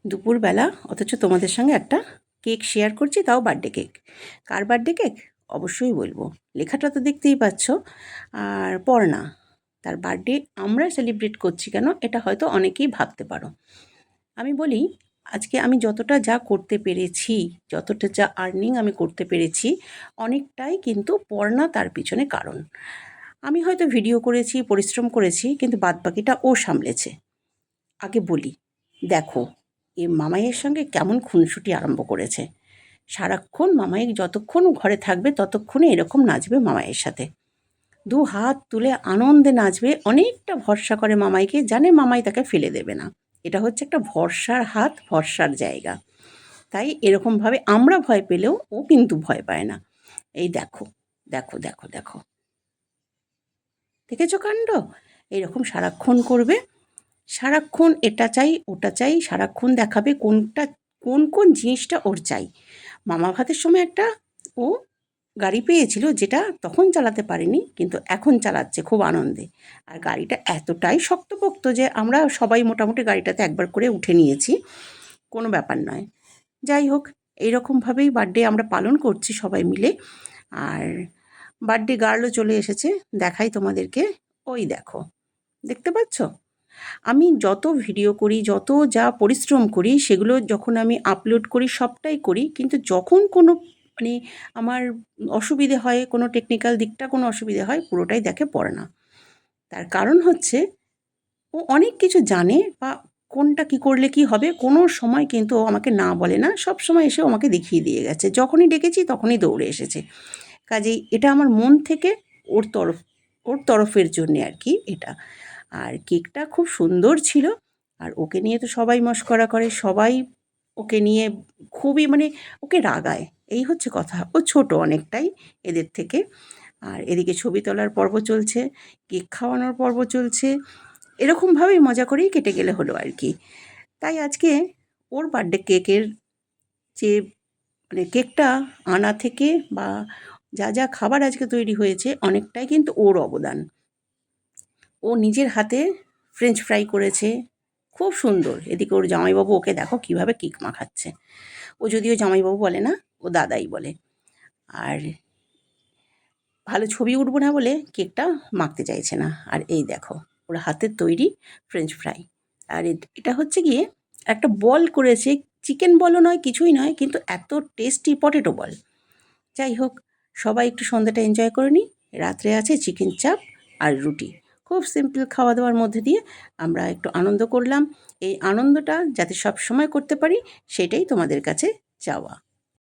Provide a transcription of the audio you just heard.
দুপুরবেলা, অথচ তোমাদের সঙ্গে একটা কেক শেয়ার করছি, তাও বার্থডে কেক। কার বার্থডে কেক অবশ্যই বলবো, লেখাটা তো দেখতেই পাচ্ছ। আর পড়না, তার বার্থডে আমরা সেলিব্রেট করছি কেন, এটা হয়তো অনেকেই ভাবতে পারো। আমি বলি, আজকে আমি যতটা যা করতে পেরেছি, যতটা যা আর্নিং আমি করতে পেরেছি, অনেকটাই কিন্তু পড়না তার পিছনে কারণ। আমি হয়তো ভিডিও করেছি, পরিশ্রম করেছি, কিন্তু বাদবাকিটা ও সামলেছে। আগে বলি, দেখো এ মামাইয়ের সঙ্গে কেমন খুনসুটি আরম্ভ করেছে। সারাক্ষণ মামাই যতক্ষণ ঘরে থাকবে ততক্ষণে এরকম নাচবে মামাইয়ের সাথে, দু হাত তুলে আনন্দে নাচবে, অনেকটা ভরসা করে মামাইকে, জানে মামাই তাকে ফেলে দেবে না। এটা হচ্ছে একটা ভরসার হাত, ভরসার জায়গা। তাই এরকমভাবে আমরা ভয় পেলেও ও কিন্তু ভয় পায় না। এই দেখো, দেখো দেখো দেখো, দেখেছো কাণ্ড? এইরকম সারাক্ষণ করবে, সারাক্ষণ এটা চাই ওটা চাই, সারাক্ষণ দেখাবে কোনটা, কোন কোন জিনিসটা ওর চাই। মামা ভাতের সময় একটা ও গাড়ি পেয়েছিল, যেটা তখন চালাতে পারেনি, কিন্তু এখন চালাচ্ছে খুব আনন্দে। আর গাড়িটা এতটাই শক্তপোক্ত যে আমরা সবাই মোটামুটি গাড়িটাতে একবার করে উঠে নিয়েছি, কোনো ব্যাপার নয়। যাই হোক, এইরকমভাবেই বার্থডে আমরা পালন করছি সবাই মিলে। আর বার্থডে গার্লও চলে এসেছে, দেখাই তোমাদেরকে। ওই দেখো, দেখতে পাচ্ছ? আমি যত ভিডিও করি, যত যা পরিশ্রম করি, সেগুলো যখন আমি আপলোড করি সবটাই করি, কিন্তু যখন কোনো মানে আমার অসুবিধে হয়, কোনো টেকনিক্যাল দিকটা কোনো অসুবিধে হয়, পুরোটাই দেখে পড়না। তার কারণ হচ্ছে ও অনেক কিছু জানে, বা কোনটা কী করলে কী হবে কোনো সময় কিন্তু ও আমাকে না বলে না, সবসময় এসে ও আমাকে দেখিয়ে দিয়ে গেছে। যখনই ডেকেছি তখনই দৌড়ে এসেছে। কাজেই এটা আমার মন থেকে ওর তরফের জন্যে আর কি এটা। আর কেকটা খুব সুন্দর ছিল। আর ওকে নিয়ে তো সবাই মশকরা করে, সবাই ওকে নিয়ে খুবই মানে ওকে রাগায়, এই হচ্ছে কথা। ও ছোট অনেকটাই এদের থেকে। আর এদিকে ছবি তোলার পর্ব চলছে, কেক খাওয়ানোর পর্ব চলছে, এরকমভাবেই মজা করেই কেটে গেলে হলো আর কি। তাই আজকে ওর বার্থডে কেকের যে মানে কেকটা আনা থেকে বা যা যা খাবার আজকে তৈরি হয়েছে, অনেকটাই কিন্তু ওর অবদান। ও নিজের হাতে ফ্রেঞ্চ ফ্রাই করেছে, খুব সুন্দর। এদিকে ওর জামাইবাবু ওকে দেখো কীভাবে কেক মাখাচ্ছে। ও যদিও জামাইবাবু বলে না, ও দাদাই বলে। আর ভালো ছবি উঠবো না বলে কেকটা মাখতে চাইছে না। আর এই দেখো ওর হাতের তৈরি ফ্রেঞ্চ ফ্রাই। আর এটা হচ্ছে গিয়ে একটা বল করেছে, চিকেন বলও নয়, কিছুই নয়, কিন্তু এত টেস্টি পটেটো বল। যাই হোক, সবাই একটু সন্ধ্যাটা এনজয় করে নিই। রাত্রে আছে চিকেন চাপ আর রুটি। খুব সিম্পল খাওয়া দাওয়ার মধ্যে দিয়ে আমরা একটু আনন্দ করলাম। এই আনন্দটা যাতে সব সময় করতে পারি, সেটাই তোমাদের কাছে চাওয়া।